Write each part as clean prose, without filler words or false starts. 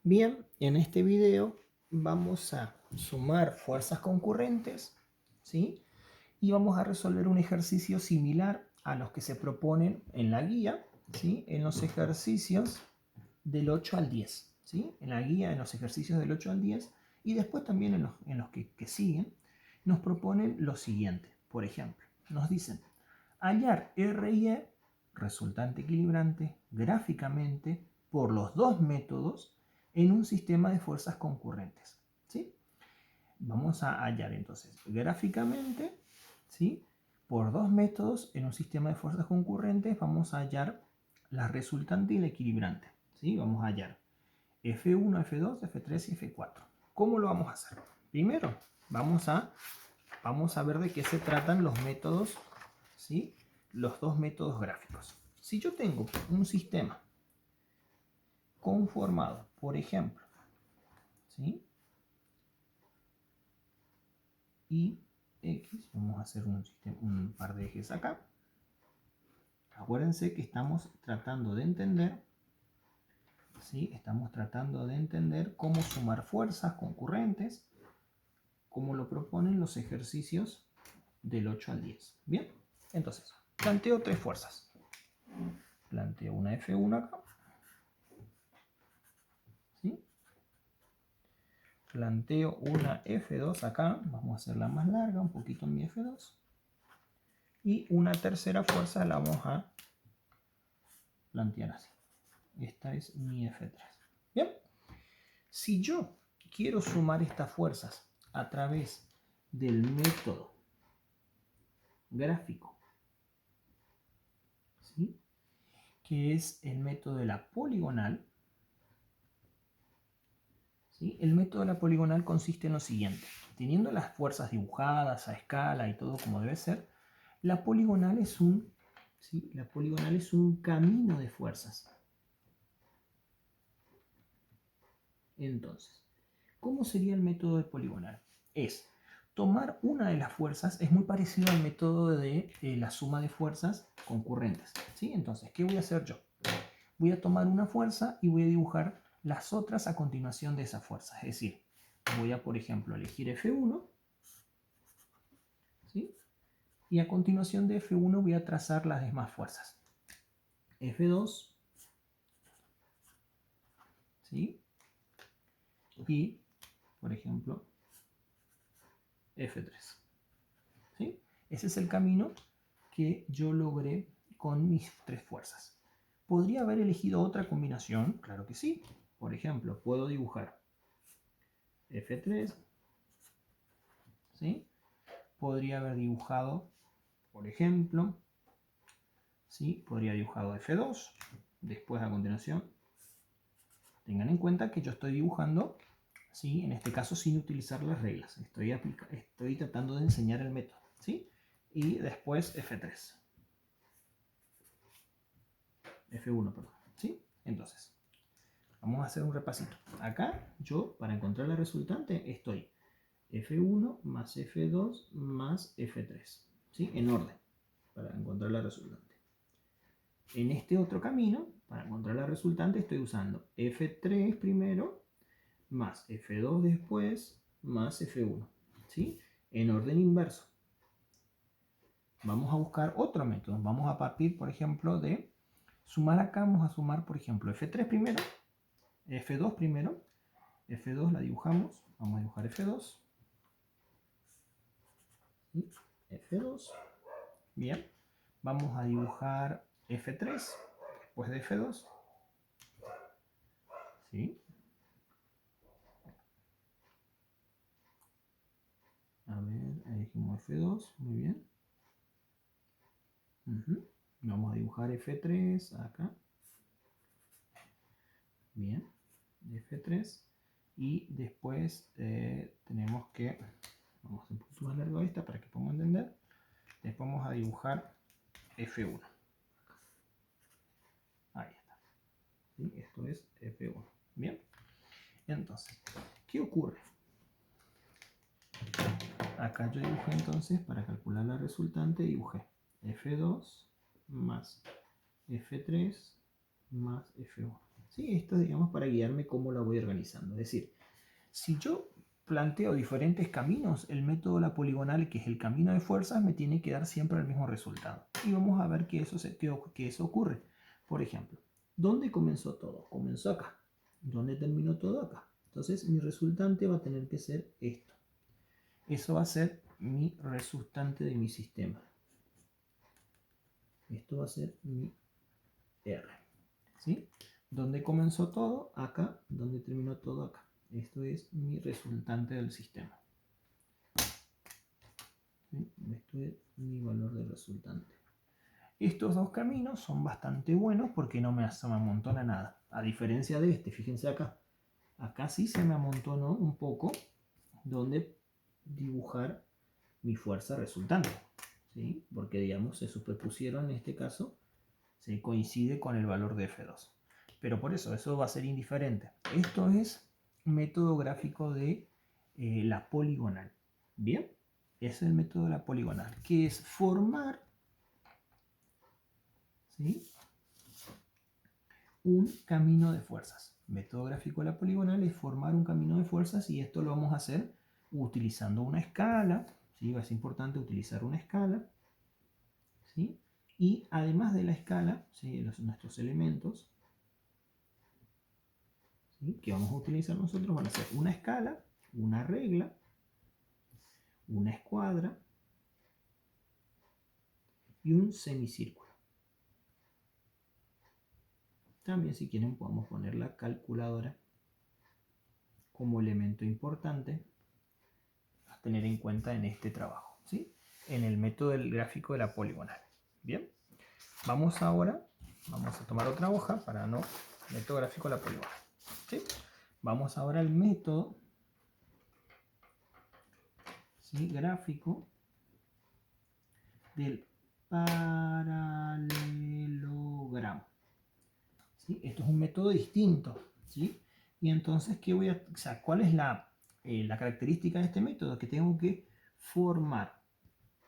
Bien, en este video vamos a sumar fuerzas concurrentes, ¿sí? Y vamos a resolver un ejercicio similar a los que se proponen en la guía, ¿sí? En los ejercicios del 8 al 10, ¿sí? En la guía, en los ejercicios del 8 al 10 y después también en los que siguen, nos proponen lo siguiente. Por ejemplo, nos dicen hallar R y E, resultante equilibrante, gráficamente por los dos métodos en un sistema de fuerzas concurrentes, ¿sí? Vamos a hallar entonces gráficamente, ¿sí? Por dos métodos en un sistema de fuerzas concurrentes vamos a hallar la resultante y la equilibrante, ¿sí? Vamos a hallar F1, F2, F3 y F4. ¿Cómo lo vamos a hacer? Primero, vamos a ver de qué se tratan los métodos, ¿sí? Los dos métodos gráficos. Si yo tengo un sistema conformado, por ejemplo, ¿sí? Y X, vamos a hacer un par de ejes acá. Acuérdense que estamos tratando de entender, ¿sí? Estamos tratando de entender cómo sumar fuerzas concurrentes, como lo proponen los ejercicios del 8 al 10. Bien, entonces, planteo tres fuerzas. Planteo una F1 acá, ¿sí? Planteo una F2 acá, vamos a hacerla más larga, un poquito en mi F2. Y una tercera fuerza la vamos a plantear así. Esta es mi F3. Bien, si yo quiero sumar estas fuerzas a través del método gráfico, ¿sí? Que es el método de la poligonal, ¿sí? El método de la poligonal consiste en lo siguiente. Teniendo las fuerzas dibujadas a escala y todo como debe ser, la poligonal es un, ¿sí? La poligonal es un camino de fuerzas. Entonces, ¿cómo sería el método de poligonal? Es tomar una de las fuerzas, es muy parecido al método de la suma de fuerzas concurrentes, ¿sí? Entonces, ¿qué voy a hacer yo? Voy a tomar una fuerza y voy a dibujar las otras a continuación de esa fuerza. Es decir, voy a, por ejemplo, elegir F1, ¿sí? Y a continuación de F1 voy a trazar las demás fuerzas. F2, ¿sí? Y, por ejemplo, F3, ¿sí? Ese es el camino que yo logré con mis tres fuerzas. ¿Podría haber elegido otra combinación? Claro que sí. Por ejemplo, puedo dibujar F3, ¿sí? Podría haber dibujado, por ejemplo, ¿sí? Podría haber dibujado F2. Después, a continuación, tengan en cuenta que yo estoy dibujando, ¿sí? En este caso sin utilizar las reglas. Estoy tratando de enseñar el método, ¿sí? Y después F3. F1, perdón, ¿sí? Entonces, vamos a hacer un repasito. Acá yo, para encontrar la resultante, estoy F1 más F2 más F3, ¿sí? En orden, para encontrar la resultante. En este otro camino, para encontrar la resultante, estoy usando F3 primero, más F2 después, más F1, ¿sí? En orden inverso. Vamos a buscar otro método. Vamos a partir, por ejemplo, de sumar acá. Vamos a sumar, por ejemplo, F3 primero, F2 primero, F2 la dibujamos, vamos a dibujar F2, ¿sí? F2, bien, vamos a dibujar F3 después de F2, ¿sí? A ver, elegimos F2, muy bien. Vamos a dibujar F3 acá, bien, F3, y después tenemos que, vamos a hacer un poquito más largo esta para que podamos entender, después vamos a dibujar F1, ahí está, ¿sí? Esto es F1, bien. Entonces, ¿qué ocurre? Acá yo dibujé entonces, para calcular la resultante, dibujé F2 más F3 más F1, ¿Sí? Esto es, digamos, para guiarme cómo la voy organizando. Es decir, si yo planteo diferentes caminos, el método de la poligonal, que es el camino de fuerzas, me tiene que dar siempre el mismo resultado. Y vamos a ver que eso ocurre. Por ejemplo, ¿dónde comenzó todo? Comenzó acá. ¿Dónde terminó todo? Acá. Entonces mi resultante va a tener que ser esto. Eso va a ser mi resultante de mi sistema. Esto va a ser mi R. ¿Sí? ¿Dónde comenzó todo? Acá. ¿Dónde terminó todo? Acá. Esto es mi resultante del sistema. ¿Sí? Esto es mi valor de resultante. Estos dos caminos son bastante buenos porque no me amontona nada. A diferencia de este, fíjense acá. Acá sí se me amontonó un poco donde dibujar mi fuerza resultante. ¿Sí? Porque, digamos, se superpusieron en este caso, se coincide con el valor de F2. Pero por eso va a ser indiferente. Esto es método gráfico de la poligonal. ¿Bien? Es el método de la poligonal, que es formar, ¿sí?, un camino de fuerzas. Método gráfico de la poligonal es formar un camino de fuerzas y esto lo vamos a hacer utilizando una escala. ¿Sí? Es importante utilizar una escala. ¿Sí? Y además de la escala, ¿sí?, nuestros elementos, ¿sí?, que vamos a utilizar nosotros van a ser una escala, una regla, una escuadra y un semicírculo. También, si quieren, podemos poner la calculadora como elemento importante a tener en cuenta en este trabajo, ¿sí?, en el método del gráfico de la poligonal. Bien, vamos a tomar otra hoja para no método gráfico de la poligonal. ¿Sí? Vamos ahora al método, ¿sí?, gráfico del paralelogramo. ¿Sí? Esto es un método distinto. ¿Sí? Y entonces, ¿cuál es la característica de este método? Que tengo que formar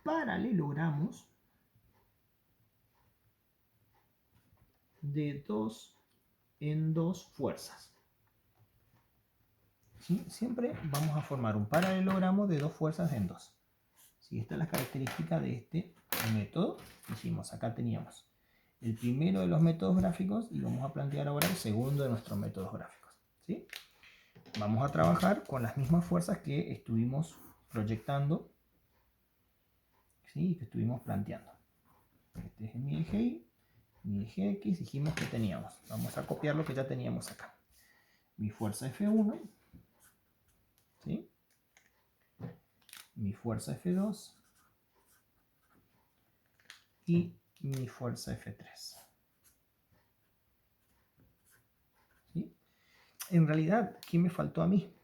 paralelogramos de 2 en 2 fuerzas. ¿Sí? Siempre vamos a formar un paralelogramo de 2 fuerzas en 2. ¿Sí? Esta es la característica de este método. Hicimos, acá teníamos el primero de los métodos gráficos y vamos a plantear ahora el segundo de nuestros métodos gráficos. ¿Sí? Vamos a trabajar con las mismas fuerzas que estuvimos proyectando, ¿sí?, que estuvimos planteando. Este es mi eje Y, mi eje X, dijimos que teníamos. Vamos a copiar lo que ya teníamos acá. Mi fuerza F1, ¿sí?, mi fuerza F2 y mi fuerza F3. ¿Sí? En realidad, ¿qué me faltó a mí?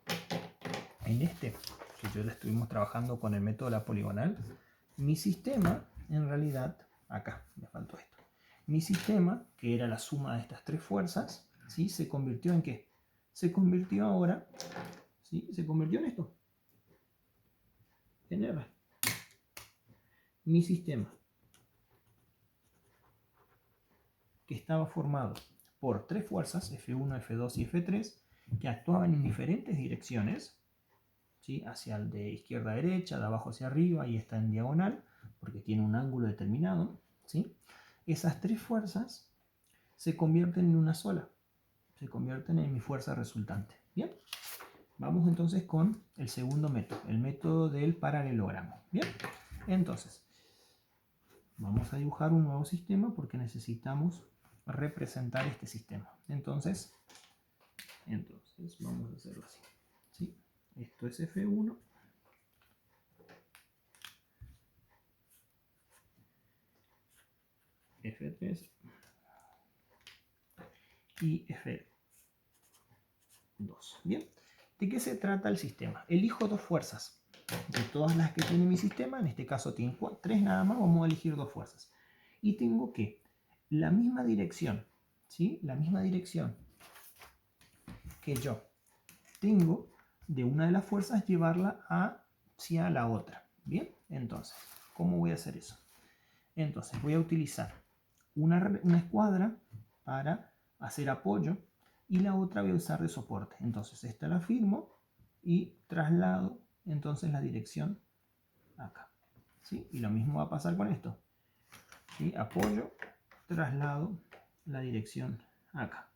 En este, que yo le estuvimos trabajando con el método de la poligonal, mi sistema, en realidad, acá me faltó esto. Mi sistema, que era la suma de estas tres fuerzas, ¿sí?, se convirtió en ¿qué? Se convirtió ahora, ¿sí?, se convirtió en esto, en R. Mi sistema, que estaba formado por tres fuerzas, F1, F2 y F3, que actuaban en diferentes direcciones, ¿sí?, hacia el de izquierda a derecha, de abajo hacia arriba, y está en diagonal, porque tiene un ángulo determinado. ¿Sí? Esas tres fuerzas se convierten en una sola, se convierten en mi fuerza resultante. Bien, vamos entonces con el segundo método, el método del paralelogramo. Bien, entonces vamos a dibujar un nuevo sistema porque necesitamos representar este sistema. Entonces vamos a hacerlo así. ¿Sí? Esto es F1. F3 y F2. Bien, ¿de qué se trata el sistema? Elijo dos fuerzas. De todas las que tiene mi sistema, en este caso tiene 3 nada más, vamos a elegir dos fuerzas. Y tengo que la misma dirección, ¿sí?, la misma dirección que yo tengo de una de las fuerzas, llevarla hacia la otra. Bien, entonces, ¿cómo voy a hacer eso? Entonces voy a utilizar una escuadra para hacer apoyo y la otra voy a usar de soporte. Entonces esta la firmo y traslado entonces la dirección acá. ¿Sí? Y lo mismo va a pasar con esto. ¿Sí? Apoyo, traslado la dirección acá.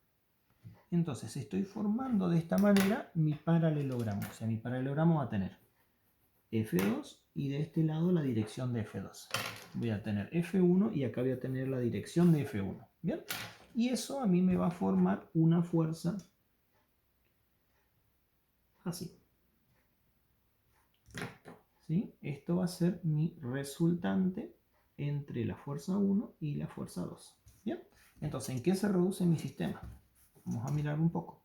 Entonces estoy formando de esta manera mi paralelogramo. O sea, mi paralelogramo va a tener F2 y de este lado la dirección de F2. Voy a tener F1 y acá voy a tener la dirección de F1. ¿Bien? Y eso a mí me va a formar una fuerza así. ¿Sí? Esto va a ser mi resultante entre la fuerza 1 y la fuerza 2. ¿Bien? Entonces, ¿en qué se reduce mi sistema? Vamos a mirar un poco.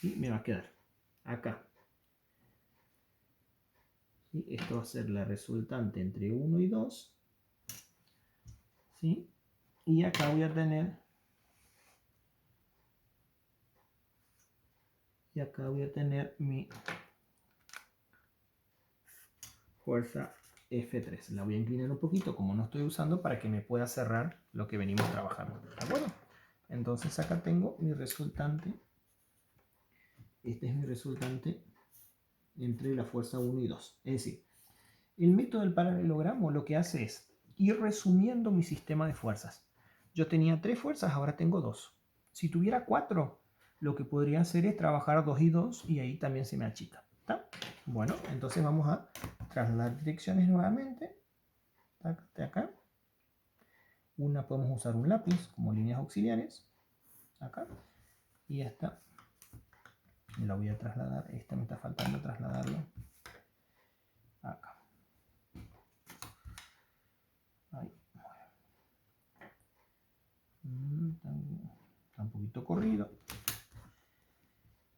Y me va a quedar acá. ¿Sí? Esto va a ser la resultante entre 1 y 2. ¿Sí? Y acá voy a tener... Y acá voy a tener mi fuerza F3. La voy a inclinar un poquito, como no estoy usando, para que me pueda cerrar lo que venimos trabajando. ¿De acuerdo? Entonces acá tengo mi resultante. Este es mi resultante entre la fuerza 1 y 2. Es decir, el método del paralelogramo lo que hace es ir resumiendo mi sistema de fuerzas. Yo tenía 3 fuerzas, ahora tengo 2. Si tuviera 4, lo que podría hacer es trabajar 2 y 2 y ahí también se me achica. ¿Está? Bueno, entonces vamos a trasladar direcciones nuevamente. De acá. Una podemos usar un lápiz como líneas auxiliares. Acá. Y esta la voy a trasladar. Esta me está faltando trasladarlo acá. Ahí. Está un poquito corrido.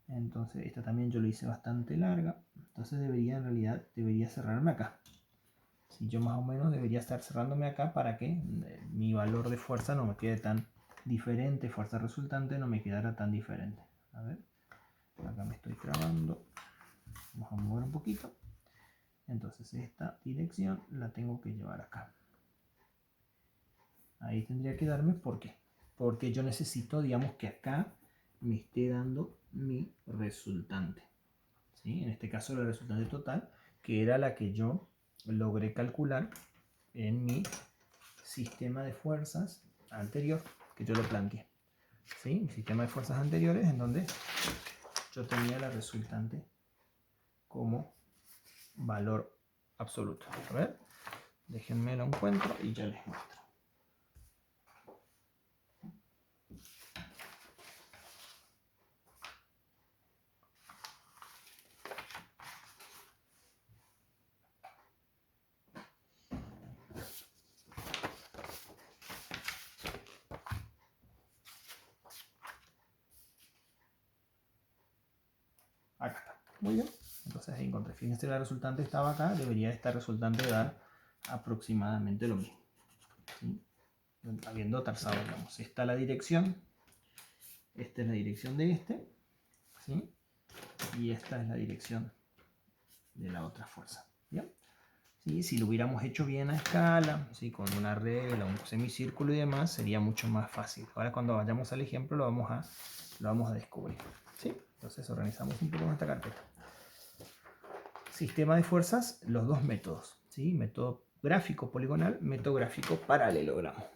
Entonces esta también yo lo hice bastante larga. Entonces en realidad debería cerrarme acá. Si yo más o menos debería estar cerrándome acá para que mi valor de fuerza no me quede tan diferente, fuerza resultante no me quedara tan diferente. A ver, acá me estoy trabando. Vamos a mover un poquito. Entonces esta dirección la tengo que llevar acá. Ahí tendría que darme, ¿por qué? Porque yo necesito, digamos, que acá me esté dando mi resultante. ¿Sí? En este caso la resultante total, que era la que yo logré calcular en mi sistema de fuerzas anterior, que yo lo planteé. ¿Sí? Mi sistema de fuerzas anteriores en donde yo tenía la resultante como valor absoluto. A ver, déjenme lo encuentro y ya les muestro. Acá está. Muy bien. Entonces ahí encontré. Fíjense, la resultante estaba acá. Debería esta resultante dar aproximadamente lo mismo. ¿Sí? Habiendo trazado, digamos, esta es la dirección. Esta es la dirección de este. ¿Sí? Y esta es la dirección de la otra fuerza. ¿Bien? ¿Sí? Si lo hubiéramos hecho bien a escala, ¿sí? Con una regla, un semicírculo y demás, sería mucho más fácil. Ahora cuando vayamos al ejemplo lo vamos a descubrir. ¿Sí? Entonces organizamos un poco nuestra carpeta. Sistema de fuerzas, los dos métodos. ¿Sí? Método gráfico poligonal, método gráfico paralelogramo.